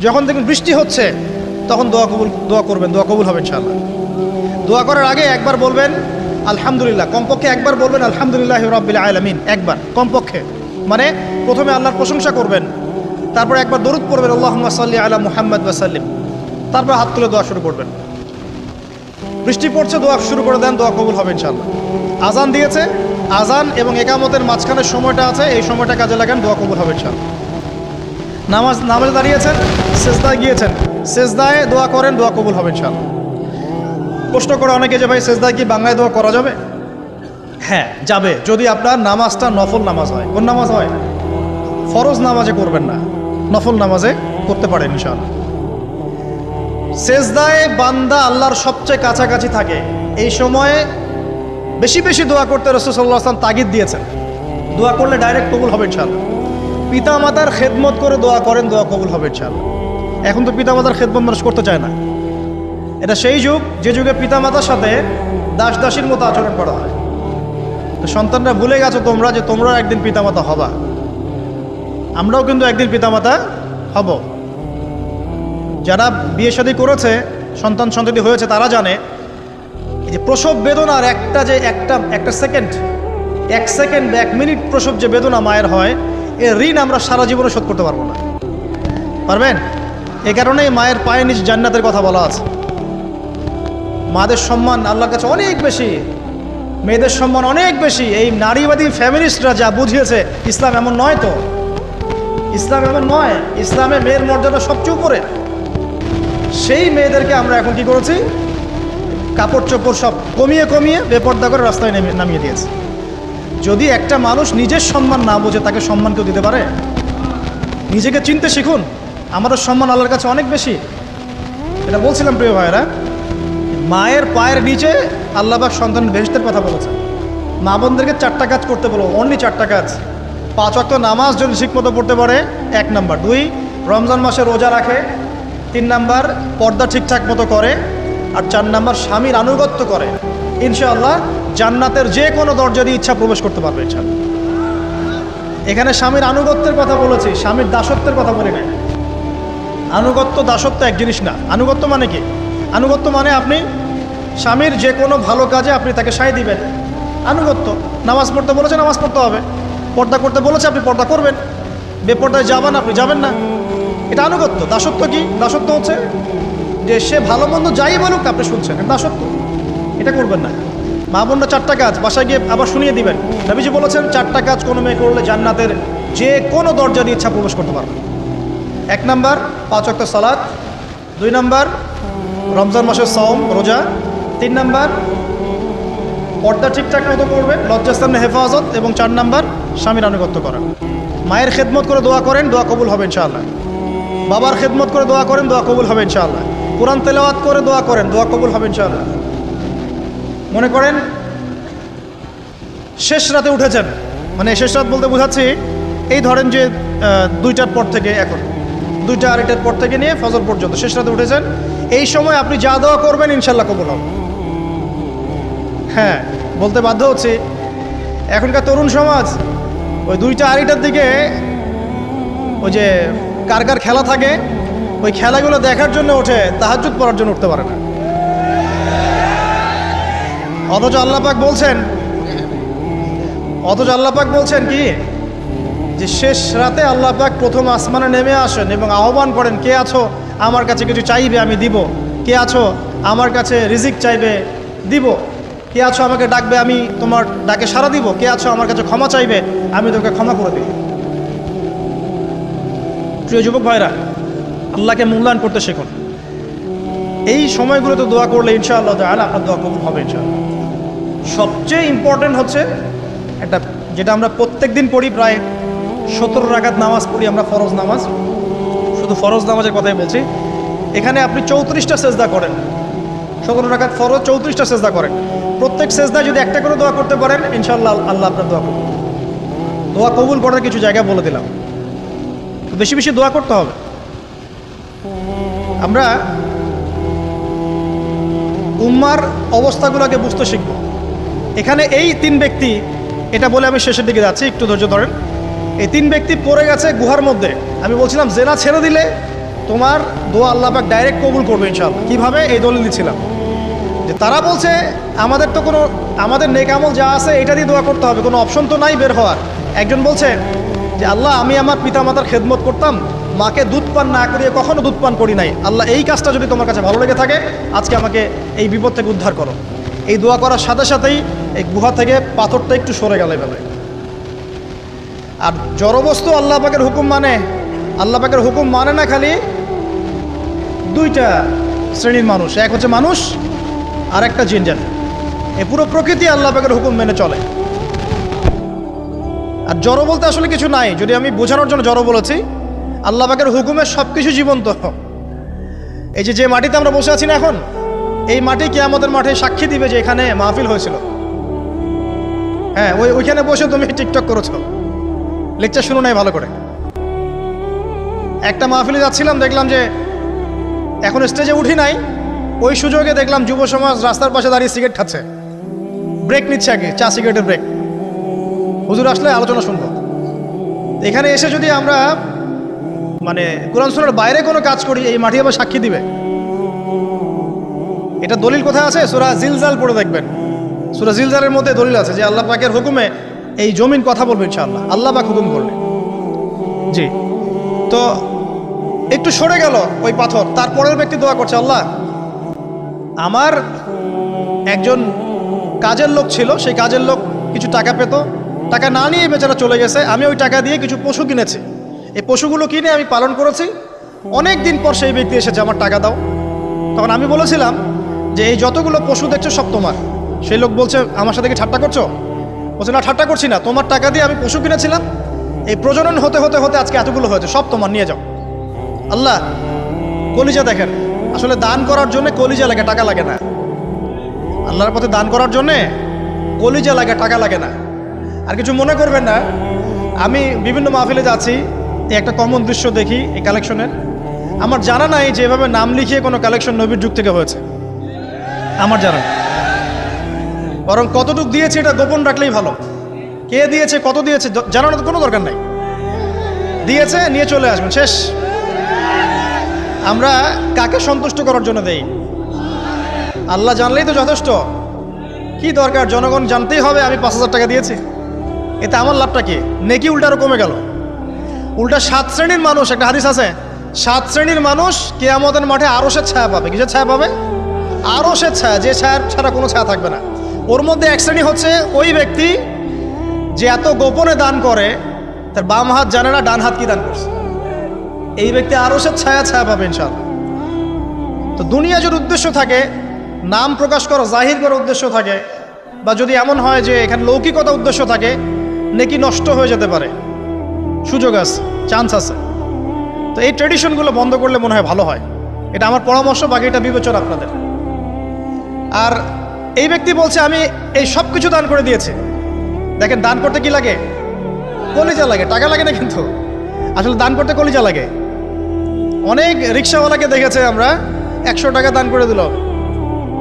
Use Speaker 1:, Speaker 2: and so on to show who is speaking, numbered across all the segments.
Speaker 1: যখন দেখবেন বৃষ্টি হচ্ছে তখন দোয়া করবেন, দোয়া কবুল হবে ইনশাআল্লাহ। দোয়া করার আগে একবার বলবেন আলহামদুলিল্লাহ, কমপক্ষে একবার বলবেন আলহামদুলিল্লাহি রাব্বিল আলামিন, একবার কমপক্ষে। মানে প্রথমে আল্লাহর প্রশংসা করবেন, তারপর একবার দরুদ পড়বেন আল্লাহুম্মা সাল্লি আলা মুহাম্মাদ ওয়া সাল্লিম, তারপর হাত তুলে দোয়া শুরু করবেন। বৃষ্টি পড়ছে, দোয়া শুরু করে দেন, দোয়া কবুল হবে ইনশাআল্লাহ। আজান দিয়েছে, আজান এবং একামতের মাঝখানের সময়টা আছে, এই সময়টা কাজে লাগান, দোয়া কবুল হবে ইনশাআল্লাহ। নামাজে দাঁড়িয়েছেন, সেজদায় গিয়েছেন, সেজদায় দোয়া করেন, দোয়া কবুল হবে ইনশাআল্লাহ। প্রশ্ন করে অনেকে যে ভাই সেজদায় কি বাংলায় দোয়া করা যাবে? হ্যাঁ যাবে, যদি আপনার নামাজটা নফল নামাজ হয়। কোন নামাজ হয়? ফরজ নামাজে করবেন না, নফল নামাজে করতে পারেন ইনশাআল্লাহ। সেজদায় বান্দা আল্লাহর সবচেয়ে কাছাকাছি থাকে, এই সময়ে বেশি বেশি দোয়া করতে রাসূল সাল্লাল্লাহু আলাইহি ওয়াসাল্লাম তাগিদ দিয়েছেন। দোয়া করলে ডাইরেক্ট কবুল হবে ইনশাআল্লাহ। পিতা মাতার খেদমত করে দোয়া করেন, দোয়া কবুল হবে ইনশাআল্লাহ। এখন তো পিতা মাতার খেদমত মানুষ করতে চায় না। এটা সেই যুগ যে যুগে পিতা মাতার সাথে দাস দাসীর মতো আচরণ করা হয়। তো সন্তানরা ভুলে গেছো তোমরা যে তোমরাও একদিন পিতামাতা হবা। আমরাও কিন্তু একদিন পিতামাতা হব। যারা বিয়ে শাদী করেছে, সন্তান সন্ততি হয়েছে, তারা জানে এই যে প্রসব বেদনার একটা সেকেন্ড, 1 সেকেন্ড বা 1 মিনিট প্রসব যে বেদনা মায়ের হয়, এর ঋণ আমরা সারা জীবনে শোধ করতে পারবো না। পারবেন? এই কারণেই মায়ের পায়ে নিচ জান্নাতের কথা বলা আছে। মাদের সম্মান আল্লাহর কাছে অনেক বেশি, মেয়েদের সম্মান অনেক বেশি। এই নারীবাদী ফ্যামিলিস্টরা যা বুঝিয়েছে, ইসলাম এমন নয়। তো ইসলাম এমন নয়, ইসলামে মেয়ের মর্যাদা সবচেয়ে উপরে। সেই মেয়েদেরকে আমরা এখন কি করেছি? কাপড় চোপড় সব কমিয়ে কমিয়ে বেপর্দা করে রাস্তায় নামিয়ে দিয়েছে। যদি একটা মানুষ নিজের সম্মান না বোঝে, তাকে সম্মান কেউ দিতে পারে? নিজেকে চিনতে শিখুন। আমাদের সম্মান আল্লাহর কাছে অনেক বেশি। এটা বলছিলাম প্রিয় ভাইয়েরা, মায়ের পায়ের নিচে আল্লাহ পাক সন্তানের বেহেশতের কথা বলেছেন। মা বোনদেরকে 4টা কাজ করতে বলো, অনলি 4টা কাজ। 5 ওয়াক্ত নামাজ যদি ঠিকমতো পড়তে পারে, 1 নাম্বার। 2, রমজান মাসে রোজা রাখে। 3 নাম্বার, পর্দা ঠিকঠাক মতো করে। আর 4 নাম্বার, স্বামীর আনুগত্য করে। ইনশাআল্লাহ জান্নাতের যে কোনো দরজা দিয়ে ইচ্ছা প্রবেশ করতে পারবে ইনশাআল্লাহ। এখানে স্বামীর আনুগত্যের কথা বলেছি, স্বামীর দাসত্বের কথা বলি নাই। আনুগত্য দাসত্ব এক জিনিস না। আনুগত্য মানে কি? আনুগত্য মানে আপনি স্বামীর যে কোনো ভালো কাজে আপনি তাকে সায় দিবেন, আনুগত্য। নামাজ পড়তে বলেছে, নামাজ পড়তে হবে। পর্দা করতে বলেছে, আপনি পর্দা করবেন। বেপর্দায় যাবেন, আপনি যাবেন না। এটা আনুগত্য। দাসত্ব কি? দাসত্ব হচ্ছে যে সে ভালো মন্দ যাই বলুক আপনি শুনছেন, এটা দাসত্ব। এটা করবেন না। মা বোনরা 4টা কাজ বাসায় গিয়ে আবার শুনিয়ে দিবেন। নবীজি বলেছেন 4টা কাজ কোনো মেয়ে করলে জান্নাতের যে কোনো দরজা দিয়ে ইচ্ছা প্রবেশ করতে পারবে। 1 নাম্বার, 5 ওয়াক্ত সালাত। 2 নাম্বার, রমজান মাসের সওম রোজা। 3 নাম্বার, পর্দা ঠিকঠাক মতো করবেন, লজ্জাস্থানের হেফাজত। এবং 4 নাম্বার, স্বামীর আনুগত্য করেন। মায়ের খেদমত করে দোয়া করেন, দোয়া কবুল হবে ইনশাআল্লাহ। বাবার খেদমত করে দোয়া করেন, দোয়া কবুল হবে ইনশাআল্লাহ। কোরআন তেলাওয়াত করে দোয়া করেন, দোয়া কবুল হবে ইনশাআল্লাহ। মনে করেন শেষ রাতে উঠেছেন, মানে শেষ রাত বলতে বোঝাচ্ছি এই ধরেন যে 2টার পর থেকে, এখন 2টা 2:30টার পর থেকে নিয়ে ফজর পর্যন্ত শেষ রাতে উঠেছেন। এই সময় আপনি যা দোয়া করবেন ইনশাআল্লাহ কবুল হবে। হ্যাঁ, বলতে বাধ্য হচ্ছি, এখনকার তরুণ সমাজ ওই 2টা 2:30টার দিকে ওই যে কার কার খেলা থাকে, ওই খেলাগুলো দেখার জন্য ওঠে, তাহাজ্জুদ পড়ার জন্য উঠতে পারে না। অথচ আল্লাহ পাক বলছেন কি, যে শেষ রাতে আল্লাহ পাক প্রথম আসমানে নেমে আসেন এবং আহ্বান করেন, কে আছো আমার কাছে কিছু চাইবে আমি দিব, কে আছো আমার কাছে রিজিক চাইবে দিব, কে আছো আমাকে ডাকবে আমি তোমার ডাকে সাড়া দিব, কে আছো আমার কাছে ক্ষমা চাইবে আমি তোকে ক্ষমা করে দিব। প্রিয় যুবক ভাইরা, আল্লাহকে মূল্যায়ন করতে শিখুন। এই সময়গুলোতে দোয়া করলে ইনশাআল্লাহ তাআলা আপনার দোয়া কবুল হবে ইনশাআল্লাহ। সবচেয়ে ইম্পর্টেন্ট হচ্ছে একটা, যেটা আমরা প্রত্যেক দিন পড়ি, প্রায় 17 রাকাত নামাজ পড়ি আমরা, ফরজ নামাজ। শুধু ফরজ নামাজের কথাই বলছি। এখানে আপনি 34টা সেজদা করেন। 17 রাকাত ফরজ, 34টা সেজদা করেন। প্রত্যেক সেজদায় যদি একটা করে দোয়া করতে পারেন ইনশাআল্লাহ আল্লাহ আপনার দোয়া কবুল। দোয়া কবুল করার কিছু জায়গা বলে দিলাম, বেশি বেশি দোয়া করতে হবে। আমরা উম্মার অবস্থাগুলোকে বুঝতে শিখব। এখানে এই 3 ব্যক্তি, এটা বলে আমি শেষের দিকে যাচ্ছি, একটু ধৈর্য ধরেন। এই 3 ব্যক্তি পড়ে গেছে গুহার মধ্যে। আমি বলছিলাম জেনা ছেড়ে দিলে তোমার দোয়া আল্লাহ পাক ডাইরেক্ট কবুল করবে ইনশাআল্লাহ। কীভাবে? এই দলিল দিচ্ছিলাম যে তারা বলছে আমাদের তো কোনো আমাদের নেক আমল যা আছে এটা দিয়ে দোয়া করতে হবে, কোনো অপশন তো নাই বের হওয়ার। একজন বলছে যে আল্লাহ আমি আমার পিতা মাতার খেদমত করতাম, মাকে দুধ পান না করিয়ে কখনো দুধ পান করি নাই, আল্লাহ এই কাজটা যদি তোমার কাছে ভালো লেগে থাকে আজকে আমাকে এই বিপদ থেকে উদ্ধার করো। এই দোয়া করার সাথে সাথেই এই গুহা থেকে পাথরটা একটু সরে গেল এভাবে। আর জড়বস্তু আল্লাহ পাকের হুকুম মানে, আল্লাহ পাকের হুকুম মানে না খালি দুইটা শ্রেণীর মানুষ, এক হচ্ছে মানুষ আর একটা জিনজাত। এই পুরো প্রকৃতি আল্লাহ পাকের হুকুম মেনে চলে। আর জড় বলতে আসলে কিছু নাই, যদি আমি বোঝানোর জন্য জড় বলেছি, আল্লাহ পাকের হুকুমে সব কিছু জীবন্ত। এই যে মাটিতে আমরা বসে আছি না এখন, এই মাটি কিয়ামতের মাঠে সাক্ষী দিবে যে এখানে মাহফিল হয়েছিল। হ্যাঁ, ওইখানে বসে তুমি টিকটক করেছো, লেকচার শুনো নাই ভালো করে। একটা মাহফিলে যাচ্ছিলাম, দেখলাম যে এখন স্টেজে উঠি নাই, ওই সুযোগে দেখলাম যুব সমাজ রাস্তার পাশে দাঁড়িয়ে সিগারেট খাচ্ছে, ব্রেক নিচ্ছে আগে, চা সিগারেটের ব্রেক। হুজুর আসলে আলোচনা শুনবো। এখানে এসে যদি আমরা মানে কোরআন সুন্নাহর বাইরে কোনো কাজ করি, এই মাটি আবার সাক্ষী দিবে। এটা দলিল কোথায় আছে? সূরা জিলজাল পড়ে দেখবেন। সূরা জিলজালের মধ্যে দলিল আছে যে আল্লাহ পাকের হুকুমে এই জমিন কথা বলবে ইনশাআল্লাহ, আল্লাহ পাক হুকুম করলে। জি, তো একটু সরে গেল ওই পাথর। তারপরের ব্যক্তি দোয়া করছে, আল্লাহ আমার একজন কাজের লোক ছিল, সেই কাজের লোক কিছু টাকা পেত, টাকা না নিয়ে বেচারা চলে গেছে, আমি ওই টাকা দিয়ে কিছু পশু কিনেছি, এই পশুগুলো কিনে আমি পালন করেছি, অনেক দিন পর সেই ব্যক্তি এসেছে আমার টাকা দাও। তখন আমি বলেছিলাম যে এই যতগুলো পশু দেখছো সব তোমার। সেই লোক বলছে আমার সাথে কি ঠাট্টা করছো? বলছে না, ঠাট্টা করছি না, তোমার টাকা দিয়ে আমি পশু কিনেছিলাম, এই প্রজনন হতে হতে হতে আজকে এতগুলো হয়েছে, সব তোমার, নিয়ে যাও। আল্লাহ কলিজা দেখেন, আসলে দান করার জন্য কলিজা লাগে, টাকা লাগে না। আল্লাহর পথে দান করার জন্যে কলিজা লাগে, টাকা লাগে না। আর কিছু মনে করবেন না, আমি বিভিন্ন মাহফিলে যাচ্ছি, এই একটা কমন দৃশ্য দেখি এই কালেকশনের। আমার জানা নাই যে এভাবে নাম লিখিয়ে কোনো কালেকশন নবীর যুগ থেকে হয়েছে, আমার জানা নেই। বরং কতটুকু দিয়েছে এটা গোপন রাখলেই ভালো। কে দিয়েছে, কত দিয়েছে জানানোর কোনো দরকার নাই, দিয়েছে নিয়ে চলে আসবেন, শেষ। আমরা কাকে সন্তুষ্ট করার জন্য দেই? আল্লাহ জানলেই তো যথেষ্ট। কি দরকার জনগণ জানতেই হবে আমি 5,000 টাকা দিয়েছি? এতে আমার লাভটা কি? নেকি উল্টা আরো কমে গেল। উল্টা 7 শ্রেণীর মানুষ, একটা হাদিস আছে, 7 শ্রেণীর মানুষ কিয়ামতের মাঠে আরশের ছায়া পাবে। কিসের ছায়া পাবে? আরশের ছায়া, যে ছায়া ছাড়া কোনো ছায়া থাকবে না। ওর মধ্যে এক শ্রেণী হচ্ছে ওই ব্যক্তি যে এত গোপনে দান করে, তার বাম হাত জানে না ডান হাত কি দান করছে। এই ব্যক্তি আরশের ছায়া পাবে ইনশাআল্লাহ। তো দুনিয়া যদি উদ্দেশ্য থাকে, নাম প্রকাশ করা, জাহির করার উদ্দেশ্য থাকে, বা যদি এমন হয় যে এখানে লৌকিকতা উদ্দেশ্য থাকে, নেকি নষ্ট হয়ে যেতে পারে, সুযোগ আছে, চান্স আছে। তো এই ট্রেডিশনগুলো বন্ধ করলে মনে হয় ভালো হয়। এটা আমার পরামর্শ, বাকি এটা বিবেচনা আপনাদের। আর এই ব্যক্তি বলছে আমি এই সব কিছু দান করে দিয়েছি। দেখেন, দান করতে কি লাগে? কলিজা লাগে, টাকা লাগে না কিন্তু। আসলে দান করতে কলিজা লাগে। অনেক রিক্সাওয়ালাকে দেখেছে আমরা, 100 টাকা দান করে দিল,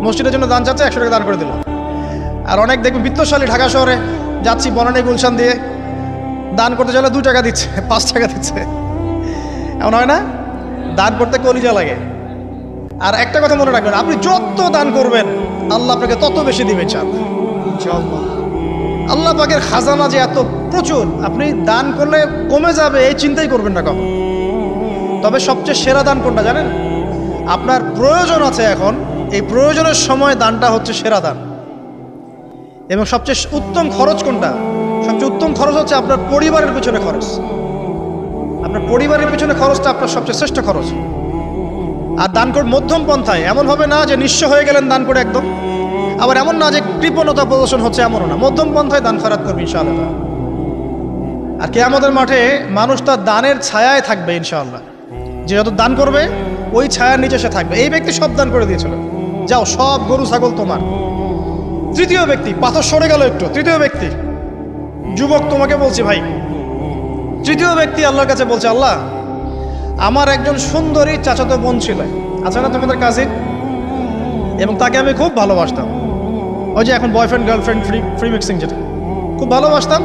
Speaker 1: মসজিদের জন্য দান চাচ্ছে, 100 টাকা দান করে দিল। আর অনেক দেখবেন বিত্তশালী, ঢাকা শহরে যাচ্ছি বনানী গুলশান দিয়ে, দান করতে চাইলে 2 টাকা দিচ্ছে, 5 টাকা দিচ্ছে। এমন হয় না? দান করতে কলিজা লাগে। আর একটা কথা মনে রাখবেন, আপনি যত দান করবেন আল্লাহ আপনাকে তত বেশি দিবে। চান আল্লাহ পাকের খাজানা যে এত প্রচুর, আপনি দান করলে কমে যাবে এই চিন্তাই করবেন না কখন। তবে সবচেয়ে সেরা দান কোনটা জানেন? আপনার প্রয়োজন আছে এখন, এই প্রয়োজনের সময় দানটা হচ্ছে সেরা দান। এবং সবচেয়ে উত্তম খরচ কোনটা? সবচেয়ে উত্তম খরচ হচ্ছে আপনার পরিবারের পিছনে খরচ। আপনার পরিবারের পিছনে খরচটা আপনার সবচেয়ে শ্রেষ্ঠ খরচ। আর দান করে মধ্যম পন্থায়, এমন হবে না যে নিঃস্ব হয়ে গেলেন দান করে একদম, আবার এমন না যে কৃপণতা প্রদর্শন হচ্ছে, এমনও না। মধ্যম পন্থায় দান খয়রাত করবে ইনশাআল্লাহ। আর কিয়ামতের মাঠে মানুষ তার দানের ছায়ায় থাকবে ইনশাআল্লাহ। যে যত দান করবে ওই ছায়ার নিচে সে থাকবে। এই ব্যক্তি সব দান করে দিয়েছিল, যাও সব গরু ছাগল তোমার। তৃতীয় ব্যক্তি, পাথর সরে গেল একটু, তৃতীয় ব্যক্তি, যুবক তোমাকে বলছি ভাই, তৃতীয় ব্যক্তি আল্লাহর কাছে বলছে, আল্লাহ আমার একজন সুন্দরী চাচাতো বোন ছিল, আছে না তোমাদের কাজিন, এবং তাকে আমি খুব ভালোবাসতাম। ওই যে এখন বয়ফ্রেন্ড গার্লফ্রেন্ড ফ্রি মিক্সিং, যেটা খুব ভালোবাসতাম।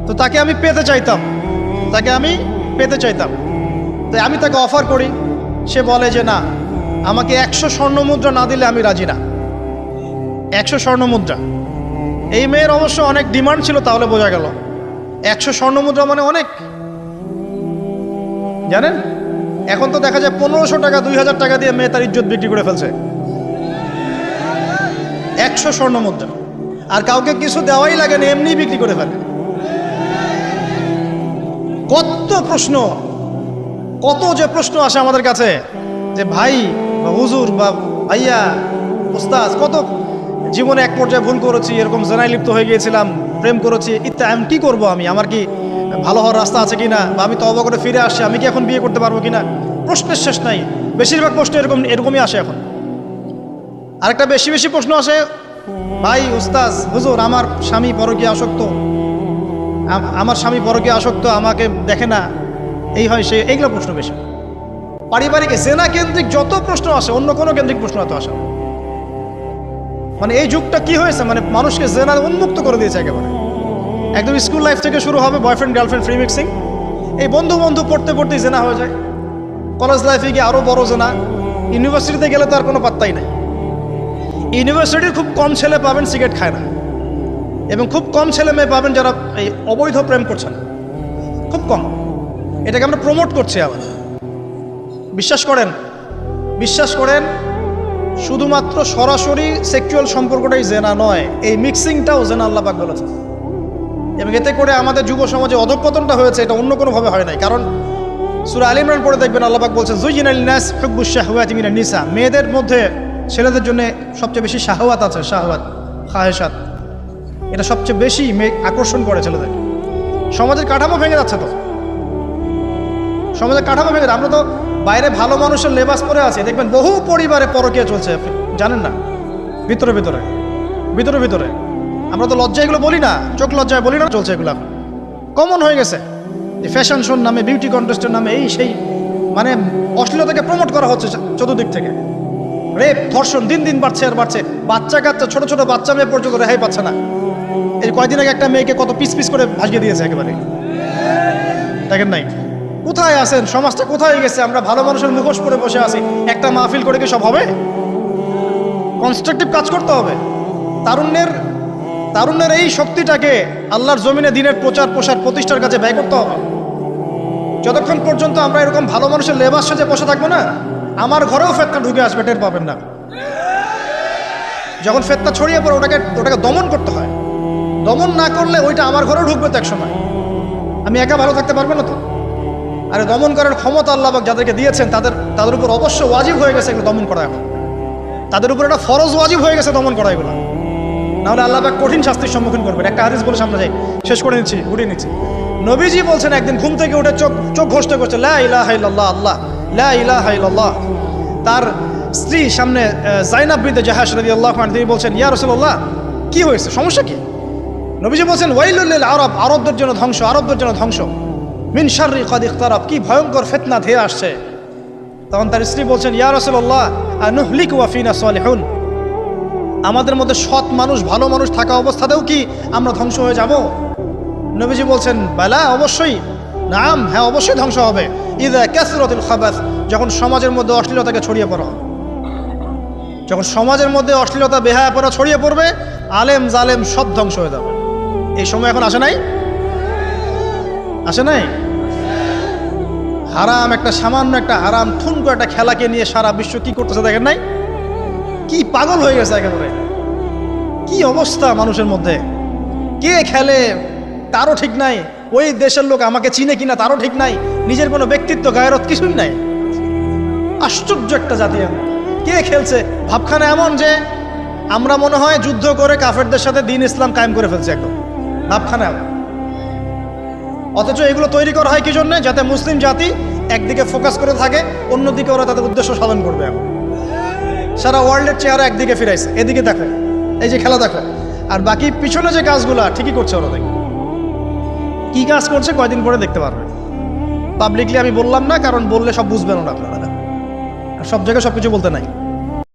Speaker 1: তো তাকে আমি পেতে চাইতাম, তাই আমি তাকে অফার করি সে বলে যে না, আমাকে 100 স্বর্ণ মুদ্রা না দিলে আমি রাজি না। 100 স্বর্ণ মুদ্রা। এই মেয়ের অবশ্য অনেক ডিমান্ড ছিল, তাহলে বোঝা গেল 100 স্বর্ণ মুদ্রা মানে অনেক। জানেন, এখন তো দেখা যায় 1500 টাকা 2000 টাকা দিয়ে মেয়ে তার ইজ্জত বিক্রি করে ফেলছে। 100 স্বর্ণ মুদ্রা, আর কাউকে কিছু দেওয়াই লাগে না, এমনি বিক্রি করে ফেলে। কত প্রশ্ন, কত যে প্রশ্ন আসে আমাদের কাছে যে ভাই বা হুজুর বা ভাইয়া উস্তাদ, কত জীবনে এক পর্যায়ে ভুল করেছি, এরকম জেনায় লিপ্ত হয়ে গিয়েছিলাম, প্রেম করেছি ইত্যাদি, আমি কী করবো, আমার কি ভালো হওয়ার রাস্তা আছে কিনা, বা আমি তওবা করে ফিরে আসছি, আমি কি এখন বিয়ে করতে পারবো কিনা। প্রশ্নের শেষ নাই। বেশিরভাগ প্রশ্ন এরকমই আসে এখন। আরেকটা বেশি বেশি প্রশ্ন আসে, ভাই উস্তাদ হুজুর, আমার স্বামী পরকীয়া আসক্ত, আমার স্বামী পরকীয়া আসক্ত, আমাকে দেখে না, এই হয় সে, এইগুলো প্রশ্ন বেশি। পারিবারিক জেনা কেন্দ্রিক যত প্রশ্ন আসে, অন্য কোনো কেন্দ্রিক প্রশ্ন এত আসে। মানে এই যুগটা কি হয়েছে, মানে মানুষকে জেনা উন্মুক্ত করে দিয়েছে একেবারে। একদম স্কুল লাইফ থেকে শুরু হবে বয়ফ্রেন্ড গার্লফ্রেন্ড ফ্রি মিক্সিং, এই বন্ধু বন্ধু পড়তে পড়তেই জেনা হয়ে যায়। কলেজ লাইফে গিয়ে আরও বড় জেনা। ইউনিভার্সিটিতে গেলে তো আর কোনো পাত্তাই নাই। ইউনিভার্সিটির খুব কম ছেলে পাবেন সিগারেট খায় না, এবং খুব কম ছেলে মেয়ে পাবেন যারা এই অবৈধ প্রেম করছেন, খুব কম। এটাকে আমরা প্রমোট করছি আবার। বিশ্বাস করেন শুধুমাত্র সরাসরি সেক্সুয়াল সম্পর্কটাই জেনা নয়, এই মিক্সিংটাও জেনা, আল্লাহ পাক বলেছেন। এবং এতে করে আমাদের যুব সমাজে অধঃপতনটা হয়েছে, এটা অন্য কোনোভাবে হয় নাই। কারণ সূরা আলে ইমরান পড়ে দেখবেন আল্লাহ পাক বলছেন, যুয়িনা লিন-নাস হুব্বুশ শাহওয়াতি মিনান নিসা, মেয়েদের মধ্যে ছেলেদের জন্য সবচেয়ে বেশি শাহওয়াত আছে, শাহওয়াত খাহেসাত, এটা সবচেয়ে বেশি আকর্ষণ করে ছেলেদের। সমাজের কাঠামো ভেঙে যাচ্ছে, তো সমাজের কাঠামো ভেঙে। আমরা তো বাইরে ভালো মানুষের লেবাস পরে আছে, দেখবেন বহু পরিবারে পরকীয়া চলছে, জানেন না, ভিতরে ভিতরে ভিতরে ভিতরে। আমরা তো লজ্জা এগুলো বলি না, চোখ লজ্জায় বলি না, চলছে এগুলো কমন হয়ে গেছে। ফ্যাশন শোর নামে, বিউটি কন্টেস্টের নামে, এই সেই, মানে অশ্লীলতাকে প্রমোট করা হচ্ছে চতুর্দিক থেকে। রেপ ধর্ষণ দিন দিন বাড়ছে আর বাড়ছে। বাচ্চা কাচ্চা, ছোট ছোট বাচ্চা মেয়ে পর্যন্ত রেহাই পাচ্ছে না। এই কয়দিন আগে একটা মেয়েকে কত পিস পিস করে ভাসিয়ে দিয়েছে একেবারে, দেখেন নাই? কোথায় আছেন? সমাজটা কোথায় গেছে? আমরা ভালো মানুষের মুখোশ পরে বসে আছি। একটা মাহফিল করে কি সব হবে? কনস্ট্রাকটিভ কাজ করতে হবে। তারুণ্যের এই শক্তিটাকে আল্লাহর জমিনে দিনের প্রচার প্রসার প্রতিষ্ঠার কাজে ব্যয় করতে হবে। যতক্ষণ পর্যন্ত আমরা এরকম ভালো মানুষের লেবাস সাজে বসে থাকবো না, আমার ঘরেও ফেতনা ঢুকে আসবে, টের পাবেন না। যখন ফেতনা ছড়িয়ে পড়ে ওটাকে দমন করতে হয়। দমন না করলে ওইটা আমার ঘরেও ঢুকবে তো এক সময়। আমি একা ভালো থাকতে পারবো না তো। আরে দমন করার ক্ষমতা আল্লাহ পাক যাদেরকে দিয়েছেন তাদের উপর অবশ্য ওয়াজিব হয়ে গেছে এগুলো দমন করা। এখন তাদের উপর একটা ফরজ ওয়াজিব হয়ে গেছে দমন করা এগুলো, নাহলে আল্লাহ পাক কঠিন শাস্তির সম্মুখীন করবেন। একটা হাদিস বলে সামনে যাই, শেষ করে উঠিয়ে নিচ্ছি। নবীজি বলছেন, একদিন ঘুম থেকে উঠে চোখ ঘষতে করছে, লা ইলাহা ইল্লাল্লাহ, আল্লাহ লা ইলাহা ইল্লাল্লাহ। তার স্ত্রী সামনে যায়নাব বিনতে জাহাশ রাদিয়াল্লাহু আনহা, তিনি বলছেন, ইয়া রাসূলুল্লাহ, কি হয়েছে, সমস্যা কি? নবীজি বলছেন, ওয়াইলুল লিল আরব, আরবদের জন্য ধ্বংস, আরবদের জন্য ধ্বংস। মিন শাররি কাদ ইখতারাব, কি ভয়ঙ্কর ফিতনা ধেয়ে আসছে। তখন তার স্ত্রী বলছেন, ইয়া রাসূলুল্লাহ, আনুহলিকু ওয়া ফিনা সালিহুন, আমাদের মধ্যে সৎ মানুষ ভালো মানুষ থাকা অবস্থাতেও কি আমরা ধ্বংস হয়ে যাব? নবীজি বলছেন, বালা, অবশ্যই, নাম, হ্যাঁ অবশ্যই ধ্বংস হবে। ইযা কাসরাতুল খাবাস, যখন সমাজের মধ্যে অশ্লীলতাকে ছড়িয়ে পড়া হবে। যখন সমাজের মধ্যে অশ্লীলতা বেহায়াপনা ছড়িয়ে পড়বে, আলেম জালেম সব ধ্বংস হয়ে যাবে। এই সময় এখন আসে নাই? আসে নাই? হারাম, একটা সামান্য একটা হারাম ঠুনকো একটা খেলাকে নিয়ে সারা বিশ্ব কি করতেছে দেখেন নাই? কি পাগল হয়ে গেছে একেবারে। কি অবস্থা মানুষের মধ্যে, কে খেলে তারও ঠিক নাই, ওই দেশের লোক আমাকে চিনে কিনা তারও ঠিক নাই, নিজের কোনো ব্যক্তিত্ব গায়রত কিছুই নাই। আশ্চর্য একটা জাতি। কে খেলছে? ভাবখানা এমন যে আমরা মনে হয় যুদ্ধ করে কাফেরদের সাথে দ্বীন ইসলাম কায়েম করে ফেলছে একদম, ভাবখানা। অথচ এগুলো তৈরি করা হয় কি জন্য? যাতে মুসলিম জাতি একদিকে ফোকাস করে থাকে, অন্যদিকে ওরা তাদের উদ্দেশ্য সাধন করবে। এখন সারা ওয়ার্ল্ডের চেহারা একদিকে ফিরাইছে, এদিকে দেখো, এই যে খেলা দেখো, আর বাকি পিছনে যে কাজগুলো ঠিকই করছে ওরা। দেখো কি কাজ করছে, কয়দিন পরে দেখতে পারবে। পাবলিকলি আমি বললাম না, কারণ বললে সব বুঝবেন না আপনারা, আর সব জায়গায় সব কিছু বলতে নাই।